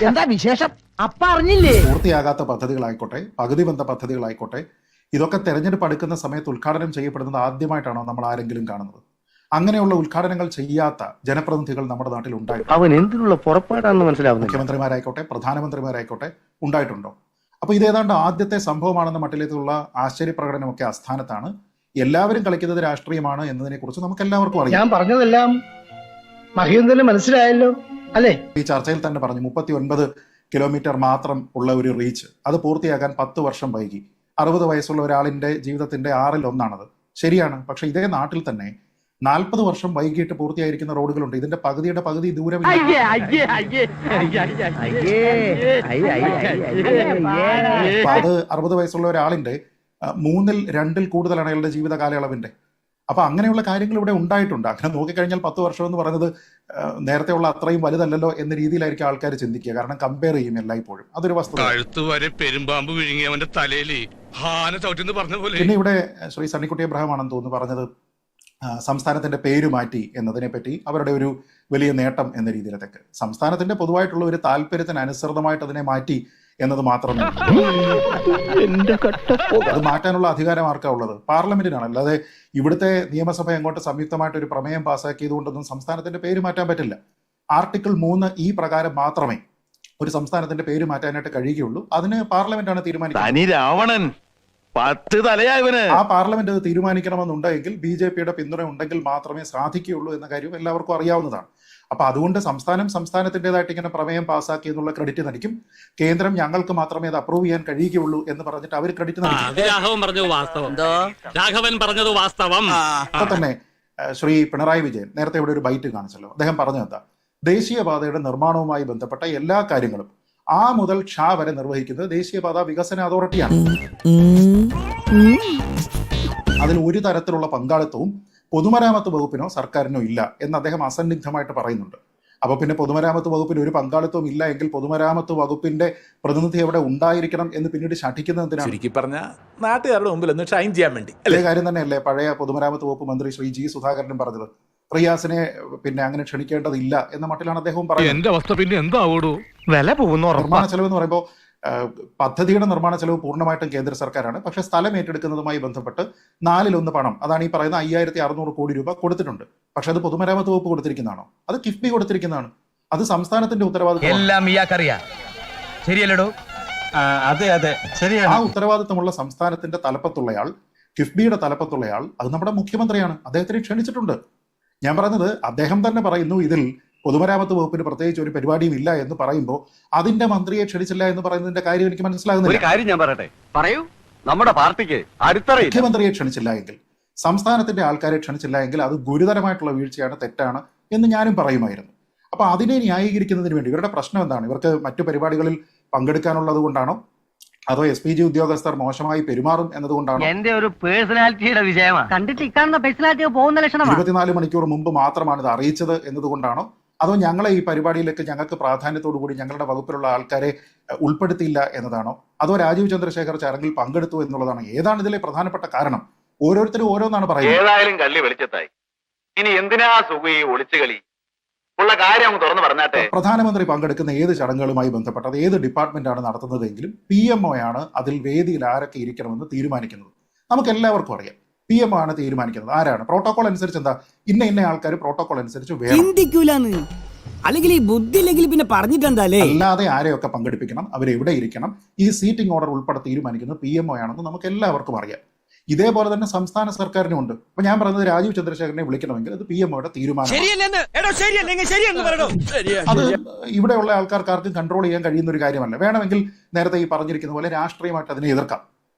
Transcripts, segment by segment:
എന്താ വിശേഷം? അപ്പ അറിഞ്ഞില്ലേ? പൂർത്തിയാകാത്ത പദ്ധതികളായിക്കോട്ടെ, പകുതി ബന്ധ പദ്ധതികളായിക്കോട്ടെ, ഇതൊക്കെ തെരഞ്ഞെടുപ്പ് അടുക്കുന്ന സമയത്ത് ഉദ്ഘാടനം ചെയ്യപ്പെടുന്നത് ആദ്യമായിട്ടാണോ നമ്മൾ ആരെങ്കിലും കാണുന്നത്? അങ്ങനെയുള്ള ഉദ്ഘാടനങ്ങൾ ചെയ്യാത്ത ജനപ്രതിനിധികൾ നമ്മുടെ നാട്ടിൽ ഉണ്ടായിട്ടുണ്ട്. അവൻ എന്തിനുള്ള പുറപ്പാടാണെന്ന് മനസ്സിലാവുന്നു. മുഖ്യമന്ത്രിമാരായിക്കോട്ടെ, പ്രധാനമന്ത്രിമാരായിക്കോട്ടെ ഉണ്ടായിട്ടുണ്ടോ? അപ്പൊ ഇതേതാണ്ട് ആദ്യത്തെ സംഭവമാണെന്ന മട്ടിലേക്കുള്ള ആശ്ചര്യപ്രകടനമൊക്കെ അസ്ഥാനത്താണ്. എല്ലാവരും കളിക്കുന്നത് രാഷ്ട്രീയമാണ് എന്നതിനെ കുറിച്ച് നമുക്ക് എല്ലാവർക്കും അറിയാം. ഞാൻ പറഞ്ഞതെല്ലാം മഹേന്ദ്രന് മനസ്സിലായല്ലോ അല്ലേ? ഈ ചർച്ചയിൽ തന്നെ പറഞ്ഞു 39 കിലോമീറ്റർ മാത്രം ഉള്ള ഒരു റീച്ച്, അത് പൂർത്തിയാക്കാൻ 10 വർഷം വൈകി. 60 വയസ്സുള്ള ഒരാളിന്റെ ജീവിതത്തിന്റെ 1/6 ശരിയാണ്. പക്ഷെ ഇതേ നാട്ടിൽ തന്നെ 40 വർഷം വൈകിട്ട് പൂർത്തിയായിരിക്കുന്ന റോഡുകളുണ്ട്. ഇതിന്റെ പകുതിയുടെ പകുതി ദൂരം. അത് 60 വയസ്സുള്ള ഒരാളിന്റെ 2/3 കൂടുതലാണ് അയാളുടെ ജീവിത കാലയളവിന്റെ. അപ്പൊ അങ്ങനെയുള്ള കാര്യങ്ങൾ ഇവിടെ ഉണ്ടായിട്ടുണ്ട്. അങ്ങനെ നോക്കിക്കഴിഞ്ഞാൽ 10 വർഷം എന്ന് പറയുന്നത് നേരത്തെ ഉള്ള അത്രയും വലുതല്ലല്ലോ എന്ന രീതിയിലായിരിക്കും ആൾക്കാർ ചിന്തിക്കുക. കാരണം കമ്പയർ ചെയ്യും എല്ലായ്പ്പോഴും. അതൊരു വസ്തുത. പിന്നെ ഇവിടെ ശ്രീ സണ്ണിക്കുട്ടി അബ്രഹാം ആണെന്ന് തോന്നുന്നു പറഞ്ഞത് സംസ്ഥാനത്തിന്റെ പേര് മാറ്റി എന്നതിനെ പറ്റി അവരുടെ ഒരു വലിയ നേട്ടം എന്ന രീതിയിലൊക്കെ. സംസ്ഥാനത്തിന്റെ പൊതുവായിട്ടുള്ള ഒരു താല്പര്യത്തിന് അനുസൃതമായിട്ട് അതിനെ മാറ്റി എന്നത് മാത്രമേ. അത് മാറ്റാനുള്ള അധികാരം ആർക്കാ ഉള്ളത്? പാർലമെന്റിനാണ്. അല്ലാതെ ഇവിടുത്തെ നിയമസഭ അങ്ങോട്ട് സംയുക്തമായിട്ട് ഒരു പ്രമേയം പാസ്സാക്കിയതുകൊണ്ടൊന്നും സംസ്ഥാനത്തിന്റെ പേര് മാറ്റാൻ പറ്റില്ല. ആർട്ടിക്കിൾ 3 ഈ പ്രകാരം മാത്രമേ ഒരു സംസ്ഥാനത്തിന്റെ പേര് മാറ്റാനായിട്ട് കഴിയുകയുള്ളൂ. അതിന് പാർലമെന്റാണ് തീരുമാനിക്കുന്നത്. ആ പാർലമെന്റ് അത് തീരുമാനിക്കണമെന്നുണ്ടെങ്കിൽ BJPയുടെ പിന്തുണ ഉണ്ടെങ്കിൽ മാത്രമേ സാധിക്കുകയുള്ളൂ എന്ന കാര്യം എല്ലാവർക്കും അറിയാവുന്നതാണ്. അപ്പൊ അതുകൊണ്ട് സംസ്ഥാനത്തിൻ്റെതായിട്ട് ഇങ്ങനെ പ്രമേയം പാസ്സാക്കി എന്നുള്ള ക്രെഡിറ്റ് നടിക്കും. കേന്ദ്രം ഞങ്ങൾക്ക് മാത്രമേ അത് അപ്രൂവ് ചെയ്യാൻ കഴിയുകയുള്ളൂ എന്ന് പറഞ്ഞിട്ട് അവർ ക്രെഡിറ്റ് നടിക്കും. അപ്പൊ തന്നെ ശ്രീ പിണറായി വിജയൻ നേരത്തെ ഇവിടെ ഒരു ബൈറ്റ് കാണിച്ചല്ലോ. അദ്ദേഹം പറഞ്ഞതെന്താ? ദേശീയപാതയുടെ നിർമ്മാണവുമായി ബന്ധപ്പെട്ട എല്ലാ കാര്യങ്ങളും ആ മുതൽ ക്ഷ വരെ നിർവഹിക്കുന്നത് ദേശീയപാത വികസന അതോറിറ്റിയാണ്. അതിൽ ഒരു തരത്തിലുള്ള പങ്കാളിത്തവും പൊതുമരാമത്ത് വകുപ്പിനോ സർക്കാരിനോ ഇല്ല എന്ന് അദ്ദേഹം അസന്നിഗ്ധമായിട്ട് പറയുന്നുണ്ട്. അപ്പൊ പിന്നെ പൊതുമരാമത്ത് വകുപ്പിന് ഒരു പങ്കാളിത്തവും ഇല്ല എങ്കിൽ പൊതുമരാമത്ത് വകുപ്പിന്റെ പ്രതിനിധി എവിടെ ഉണ്ടായിരിക്കണം എന്ന് പിന്നീട് ശഠിക്കുന്നത് എന്തിനാണ്? നാട്ടുകാരുടെ മുമ്പിൽ ഒന്ന് ഷൈൻ ചെയ്യാൻ വേണ്ടി. അതേ കാര്യം തന്നെയല്ലേ പഴയ പൊതുമരാമത്ത് വകുപ്പ് മന്ത്രി ശ്രീ G. സുധാകരനും പറഞ്ഞത്. റിയാസിനെ പിന്നെ അങ്ങനെ ക്ഷണിക്കേണ്ടതില്ല എന്ന മട്ടിലാണ് അദ്ദേഹവും പറയുന്നത്. നിർമ്മാണ ചെലവ് എന്ന് പറയുമ്പോൾ പദ്ധതിയുടെ നിർമ്മാണ ചെലവ് പൂർണ്ണമായിട്ടും കേന്ദ്ര സർക്കാരാണ്. പക്ഷെ സ്ഥലം ഏറ്റെടുക്കുന്നതുമായി ബന്ധപ്പെട്ട് 4/1 പണം, അതാണ് ഈ പറയുന്ന 5600 കോടി രൂപ കൊടുത്തിട്ടുണ്ട്. പക്ഷെ അത് പൊതുമരാമത്ത് വകുപ്പ് കൊടുത്തിരിക്കുന്നതാണോ? അത് കിഫ്ബി കൊടുത്തിരിക്കുന്നതാണ്. അത് സംസ്ഥാനത്തിന്റെ ഉത്തരവാദിത്വം. ആ ഉത്തരവാദിത്തമുള്ള സംസ്ഥാനത്തിന്റെ തലപ്പത്തുള്ളയാൾ, കിഫ്ബിയുടെ തലപ്പത്തുള്ളയാൾ, അത് നമ്മുടെ മുഖ്യമന്ത്രിയാണ്. അദ്ദേഹത്തിനെ ക്ഷണിച്ചിട്ടുണ്ട്. ഞാൻ പറഞ്ഞത് അദ്ദേഹം തന്നെ പറയുന്നു ഇതിൽ പൊതുമരാമത്ത് വകുപ്പിന് പ്രത്യേകിച്ച് ഒരു പരിപാടിയും ഇല്ല എന്ന് പറയുമ്പോൾ അതിന്റെ മന്ത്രിയെ ക്ഷണിച്ചില്ല എന്ന് പറയുന്നതിന്റെ കാര്യം എനിക്ക് മനസ്സിലാകുന്നില്ല. കാര്യം ഞാൻ പറയട്ടെ, പറയൂ. നമ്മുടെ പാർട്ടിക്ക് മുഖ്യമന്ത്രിയെ ക്ഷണിച്ചില്ല എങ്കിൽ, സംസ്ഥാനത്തിന്റെ ആൾക്കാരെ ക്ഷണിച്ചില്ല എങ്കിൽ അത് ഗുരുതരമായിട്ടുള്ള വീഴ്ചയാണ്, തെറ്റാണ് എന്ന് ഞാനും പറയുമായിരുന്നു. അപ്പൊ അതിനെ ന്യായീകരിക്കുന്നതിന് വേണ്ടി ഇവരുടെ പ്രശ്നം എന്താണ്? ഇവർക്ക് മറ്റു പരിപാടികളിൽ പങ്കെടുക്കാനുള്ളത് കൊണ്ടാണോ, അതോ SPG ഉദ്യോഗസ്ഥർ മോശമായി പെരുമാറും എന്നതുകൊണ്ടാണോ? എന്റെ ഒരു പേഴ്സണാലിറ്റിയുടെ വിജയമാണ്. കണ്ടിട്ട് ഇക്കാണുന്ന പേഴ്സണാലിറ്റി പോകുന്ന ലക്ഷണം. 24 മണിക്കൂർ മുമ്പ് മാത്രമാണ് ഇത് അറിയിച്ചത് എന്നതുകൊണ്ടാണോ, അതോ ഞങ്ങളെ ഈ പരിപാടിയിലേക്ക് ഞങ്ങൾക്ക് പ്രാധാന്യത്തോടു കൂടി ഞങ്ങളുടെ വകുപ്പിലുള്ള ആൾക്കാരെ ഉൾപ്പെടുത്തിയില്ല എന്നതാണോ, അതോ രാജീവ് ചന്ദ്രശേഖർ ചടങ്ങിൽ പങ്കെടുത്തു എന്നുള്ളതാണോ? ഏതാണ് ഇതിലെ പ്രധാനപ്പെട്ട കാരണം? ഓരോരുത്തരും ഓരോന്നാണ് പറയുന്നത്. ഏതായാലും കള്ളി വെളിച്ചത്തായി. ഇനി എന്തിനാ സുഖി ഒളിച്ചുകളി? ഉള്ള കാര്യം തുറന്നു പറഞ്ഞാട്ടെ. പ്രധാനമന്ത്രി പങ്കെടുക്കുന്ന ഏത് ചടങ്ങുകളുമായി ബന്ധപ്പെട്ട് അത് ഏത് ഡിപ്പാർട്ട്മെന്റാണ് നടത്തുന്നതെങ്കിലും PMO ആണ് അതിൽ വേദിയിൽ ആരൊക്കെ ഇരിക്കണമെന്ന് തീരുമാനിക്കുന്നത്. നമുക്ക് എല്ലാവർക്കും അറിയാം. PMO ആണ് തീരുമാനിക്കുന്നത്. ആരാണ്? പ്രോട്ടോകോൾ അനുസരിച്ച് എന്താ ഇന്ന ആൾക്കാർ പ്രോട്ടോകോൾ അനുസരിച്ച് വേണം. അല്ലെങ്കിൽ ഈ ബുദ്ധി ഇല്ലെങ്കിൽ പിന്നെ പറഞ്ഞിട്ടെന്താലേ. അല്ലാതെ ആരെയൊക്കെ പങ്കെടുപ്പിക്കണം, അവരെവിടെ ഇരിക്കണം, ഈ സീറ്റിംഗ് ഓർഡർ ഉൾപ്പെടെ തീരുമാനിക്കുന്നത് PMO ആണെന്ന് നമുക്ക് എല്ലാവർക്കും അറിയാം. ഇതേപോലെ തന്നെ സംസ്ഥാന സർക്കാരിനും ഉണ്ട്. അപ്പൊ ഞാൻ പറയുന്നത് രാജീവ് ചന്ദ്രശേഖരനെ വിളിക്കണമെങ്കിൽ അത് PMOയുടെ തീരുമാനം. അത് ഇവിടെയുള്ള ആൾക്കാർക്ക് ആർക്കും കൺട്രോൾ ചെയ്യാൻ കഴിയുന്ന ഒരു കാര്യമല്ല. വേണമെങ്കിൽ നേരത്തെ ഈ പറഞ്ഞിരിക്കുന്ന പോലെ രാഷ്ട്രീയമായിട്ട് അതിനെ എതിർക്കാം.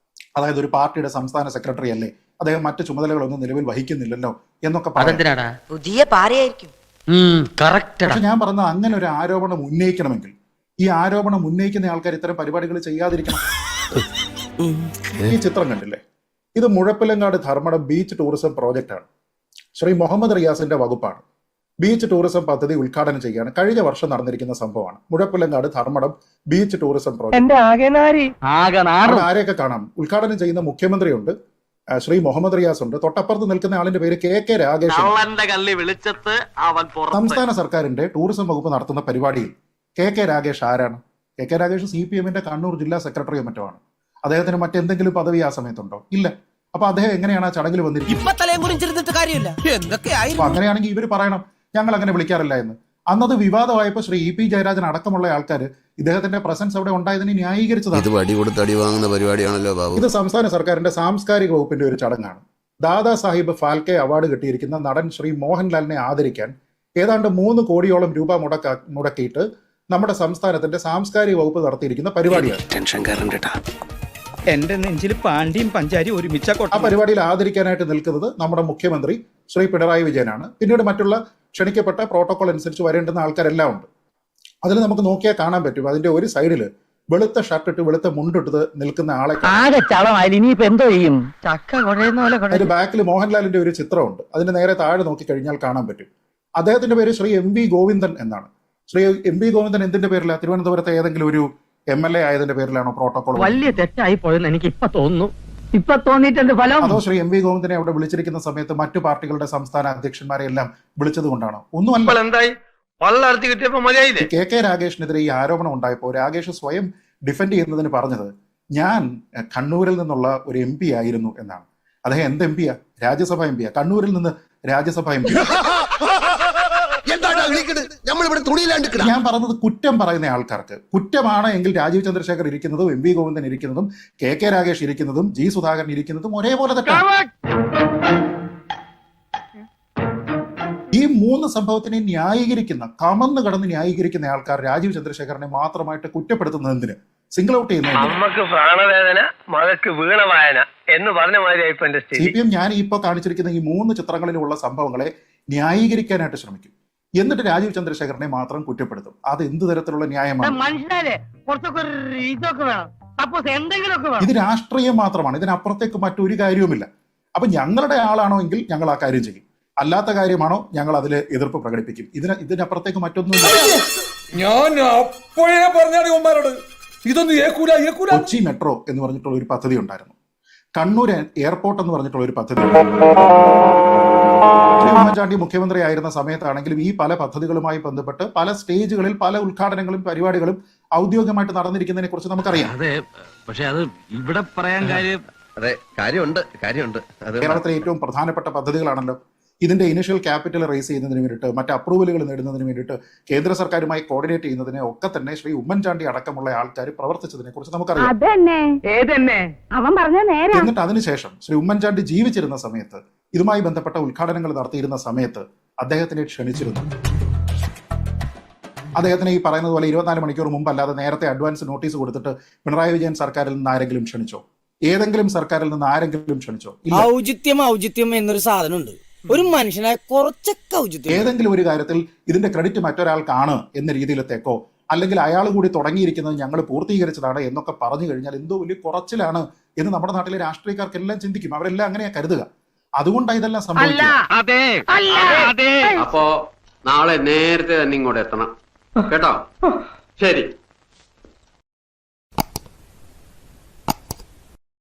അതായത് ഒരു പാർട്ടിയുടെ സംസ്ഥാന സെക്രട്ടറി അല്ലേ, അദ്ദേഹം മറ്റു ചുമതലകളൊന്നും നിലവിൽ വഹിക്കുന്നില്ലല്ലോ എന്നൊക്കെ പറയാം. പക്ഷെ ഞാൻ പറഞ്ഞ അങ്ങനെ ഒരു ആരോപണം ഉന്നയിക്കണമെങ്കിൽ ഈ ആരോപണം ഉന്നയിക്കുന്ന ആൾക്കാർ ഇത്തരം പരിപാടികൾ ചെയ്യാതിരിക്കണം. ഈ ചിത്രം കണ്ടില്ലേ? ഇത് മുഴപ്പിലങ്ങാട് ധർമ്മടം ബീച്ച് ടൂറിസം പ്രോജക്റ്റാണ്. ശ്രീ മുഹമ്മദ് റിയാസിന്റെ വകുപ്പാണ്. ബീച്ച് ടൂറിസം പദ്ധതി ഉദ്ഘാടനം ചെയ്യാണ്. കഴിഞ്ഞ വർഷം നടന്നിരിക്കുന്ന സംഭവമാണ്. Muzhappilangad Dharmadam beach tourism project. ആരെയൊക്കെ കാണാം? ഉദ്ഘാടനം ചെയ്യുന്ന മുഖ്യമന്ത്രിയുണ്ട്, ശ്രീ മുഹമ്മദ് റിയാസ് ഉണ്ട്, തൊട്ടപ്പുറത്ത് നിൽക്കുന്ന ആളിന്റെ പേര് KK രാഗേഷ്. സംസ്ഥാന സർക്കാരിന്റെ ടൂറിസം വകുപ്പ് നടത്തുന്ന പരിപാടിയിൽ കെ രാഗേഷ് ആരാണ്? കെ രാഗേഷ് CPM-ന്റെ കണ്ണൂർ ജില്ലാ സെക്രട്ടറിയോ മറ്റോ ആണ്. അദ്ദേഹത്തിന് മറ്റെന്തെങ്കിലും പദവി ആ സമയത്തുണ്ടോ? ഇല്ല. അപ്പൊ അദ്ദേഹം എങ്ങനെയാണ് ആ ചടങ്ങിൽ വന്നിരിക്കുന്നത്? അപ്പൊ അങ്ങനെയാണെങ്കിൽ ഇവർ പറയണം ഞങ്ങൾ അങ്ങനെ വിളിക്കാറില്ല എന്ന്. അന്നത് വിവാദമായപ്പോൾ ശ്രീ EP ജയരാജൻ അടക്കമുള്ള ആൾക്കാർ ഇദ്ദേഹത്തിന്റെ പ്രസൻസ് അവിടെ ഉണ്ടായതിനെ ന്യായീകരിച്ചതാണ്. ഇത് സംസ്ഥാന സർക്കാരിന്റെ സാംസ്കാരിക വകുപ്പിന്റെ ഒരു ചടങ്ങാണ്. ദാദാ സാഹിബ് ഫാൽക്കെ അവാർഡ് കിട്ടിയിരിക്കുന്ന നടൻ ശ്രീ മോഹൻലാലിനെ ആദരിക്കാൻ ഏതാണ്ട് 3 കോടിയോളം രൂപ മുടക്കിയിട്ട് നമ്മുടെ സംസ്ഥാനത്തിന്റെ സാംസ്കാരിക വകുപ്പ് നടത്തിയിരിക്കുന്ന പരിപാടിയാണ്. എന്റെ നെഞ്ചിൽ പാണ്ടിയും പഞ്ചാരി ഒരുമിച്ച ആ പരിപാടിയിൽ ആദരിക്കാനായിട്ട് നിൽക്കുന്നത് നമ്മുടെ മുഖ്യമന്ത്രി ശ്രീ പിണറായി വിജയനാണ്. പിന്നീട് മറ്റുള്ള ക്ഷണിക്കപ്പെട്ട പ്രോട്ടോകോൾ അനുസരിച്ച് വരേണ്ടുന്ന ആൾക്കാരെല്ലാം ഉണ്ട്. അതിൽ നമുക്ക് നോക്കിയാൽ കാണാൻ പറ്റും അതിന്റെ ഒരു സൈഡിൽ വെളുത്ത ഷർട്ട് ഇട്ട് വെളുത്ത മുണ്ടിട്ട് നിൽക്കുന്ന ആളെ അതിന്റെ ബാക്കിൽ മോഹൻലാലിന്റെ ഒരു ചിത്രമുണ്ട്. അതിന്റെ നേരെ താഴെ നോക്കിക്കഴിഞ്ഞാൽ കാണാൻ പറ്റും. അദ്ദേഹത്തിന്റെ പേര് ശ്രീ MV ഗോവിന്ദൻ എന്നാണ്. ശ്രീ MV ഗോവിന്ദൻ എന്തിന്റെ പേരില? തിരുവനന്തപുരത്തെ ഏതെങ്കിലും ഒരു MLA ആയതിന്റെ പേരിലാണോ പ്രോട്ടോകോൾ? വലിയ തെറ്റായി പോയെന്ന് എനിക്ക് ഇപ്പൊ തോന്നുന്നു. ഇപ്പൊ തോന്നിയിട്ടുണ്ട് ഫലം. അതോ ശ്രീ MV ഗോവിന്ദനെ അവിടെ വിളിച്ചിരിക്കുന്ന സമയത്ത് മറ്റു പാർട്ടികളുടെ സംസ്ഥാന അധ്യക്ഷന്മാരെ എല്ലാം വിളിച്ചത് കൊണ്ടാണോ? ഒന്നുമല്ല. എന്തായി കെ രാഗേഷിനെതിരെ ഈ ആരോപണം ഉണ്ടായപ്പോൾ രാഗേഷ് സ്വയം ഡിഫെൻഡ് ചെയ്യുന്നതിന് പറഞ്ഞത് ഞാൻ കണ്ണൂരിൽ നിന്നുള്ള ഒരു MP ആയിരുന്നു എന്നാണ്. അദ്ദേഹം എന്ത് MP-യാ? രാജ്യസഭ MP-യാ. കണ്ണൂരിൽ നിന്ന് രാജ്യസഭ MP. ഞാൻ പറഞ്ഞത് കുറ്റം പറയുന്ന ആൾക്കാർക്ക് കുറ്റമാണ് എങ്കിൽ രാജീവ് ചന്ദ്രശേഖർ ഇരിക്കുന്നതും MV ഗോവിന്ദൻ ഇരിക്കുന്നതും കെ രാഗേഷ് ഇരിക്കുന്നതും G സുധാകരൻ ഇരിക്കുന്നതും ഒരേപോലെ തെറ്റാണ്. ഈ 3 സംഭവത്തിനെ ന്യായീകരിക്കുന്ന കമന്ന് കടന്ന് ന്യായീകരിക്കുന്ന ആൾക്കാർ രാജീവ് ചന്ദ്രശേഖരനെ മാത്രമായിട്ട് കുറ്റപ്പെടുത്തുന്നത് എന്തിന്? സിംഗിൾ ഔട്ട് ചെയ്യുന്നത് പ്രാണവേദന മകക്ക് വീണവായന എന്ന് പറഞ്ഞ മാതിരി CPM ഞാൻ ഇപ്പോൾ കാണിച്ചിരിക്കുന്ന ഈ 3 ചിത്രങ്ങളിലുള്ള സംഭവങ്ങളെ ന്യായീകരിക്കാനായിട്ട് ശ്രമിക്കും. എന്നിട്ട് രാജീവ് ചന്ദ്രശേഖരനെ മാത്രം കുറ്റപ്പെടുത്തും. അത് എന്ത് തരത്തിലുള്ള ന്യായമാണ്? ഇത് രാഷ്ട്രീയം മാത്രമാണ്. ഇതിനപ്പുറത്തേക്ക് മറ്റൊരു കാര്യവുമില്ല. അപ്പൊ ഞങ്ങളുടെ ആളാണോ എങ്കിൽ ഞങ്ങൾ ആ കാര്യം ചെയ്യും. അല്ലാത്ത കാര്യമാണോ ഞങ്ങൾ അതിൽ എതിർപ്പ് പ്രകടിപ്പിക്കും. ഇതിനപ്പുറത്തേക്ക് മറ്റൊന്നുമില്ല. ഞാൻ അപ്പോഴേ പറഞ്ഞോട് ഇതൊന്നും കൊച്ചി മെട്രോ എന്ന് പറഞ്ഞിട്ടുള്ള ഒരു പദ്ധതി ഉണ്ടായിരുന്നു. കണ്ണൂർ എയർപോർട്ട് എന്ന് പറഞ്ഞിട്ടുള്ള ഒരു പദ്ധതി. ഉമ്മൻചാണ്ടി മുഖ്യമന്ത്രി ആയിരുന്ന സമയത്താണെങ്കിലും ഈ പല പദ്ധതികളുമായി ബന്ധപ്പെട്ട് പല സ്റ്റേജുകളിൽ പല ഉദ്ഘാടനങ്ങളും പരിപാടികളും ഔദ്യോഗികമായിട്ട് നടന്നിരിക്കുന്നതിനെ കുറിച്ച് നമുക്കറിയാം. പക്ഷെ അത് ഇവിടെ പറയാൻ കാര്യമുണ്ട്. കേരളത്തിലെ ഏറ്റവും പ്രധാനപ്പെട്ട പദ്ധതികളാണല്ലോ. ഇതിന്റെ ഇനിഷ്യൽ ക്യാപിറ്റൽ റേസ് ചെയ്യുന്നതിന് വേണ്ടിയിട്ട് മറ്റ് അപ്രൂവലുകൾ നേടുന്നതിന് വേണ്ടിയിട്ട് കേന്ദ്ര സർക്കാരുമായി കോർഡിനേറ്റ് ചെയ്യുന്നതിനെ ഒക്കെ തന്നെ ശ്രീ ഉമ്മൻചാണ്ടി അടക്കമുള്ള ആൾക്കാർ പ്രവർത്തിച്ചതിനെ കുറിച്ച് നമുക്കറിയാം. എന്നിട്ട് അതിനുശേഷം ശ്രീ ഉമ്മൻചാണ്ടി ജീവിച്ചിരുന്ന സമയത്ത് ഇതുമായി ബന്ധപ്പെട്ട ഉദ്ഘാടനങ്ങൾ നടത്തിയിരുന്ന സമയത്ത് അദ്ദേഹത്തിനെ ക്ഷണിച്ചിരുന്നു. അദ്ദേഹത്തിന് ഈ പറയുന്നത് പോലെ 24 മണിക്കൂർ മുമ്പ് അല്ലാതെ നേരത്തെ അഡ്വാൻസ് നോട്ടീസ് കൊടുത്തിട്ട് പിണറായി വിജയൻ സർക്കാരിൽ നിന്ന് ആരെങ്കിലും ക്ഷണിച്ചോ? ഏതെങ്കിലും സർക്കാരിൽ നിന്ന് ആരെങ്കിലും ക്ഷണിച്ചോ? ഔചിത്യം എന്നൊരു സാധനമുണ്ട്. ഒരു മനുഷ്യനായ കുറച്ചൊക്കെ ഔചിത്യം. ഏതെങ്കിലും ഒരു കാര്യത്തിൽ ഇതിന്റെ ക്രെഡിറ്റ് മറ്റൊരാൾക്കാണ് എന്ന രീതിയിലത്തേക്കോ അല്ലെങ്കിൽ അയാൾ കൂടി തുടങ്ങിയിരിക്കുന്നത് ഞങ്ങൾ പൂർത്തീകരിച്ചതാണ് എന്നൊക്കെ പറഞ്ഞു കഴിഞ്ഞാൽ എന്തോ വലിയ കുറച്ചിലാണ് എന്ന് നമ്മുടെ നാട്ടിലെ രാഷ്ട്രീയക്കാർക്കെല്ലാം ചിന്തിക്കും. അവരെല്ലാം അങ്ങനെയാ കരുതുക. അതുകൊണ്ടാണ് ഇതെല്ലാം സംഭവിച്ചത്. അപ്പോ നാളെ നേരത്തെ തന്നെ ഇങ്ങോട്ട് എത്തണം കേട്ടോ. ശരി.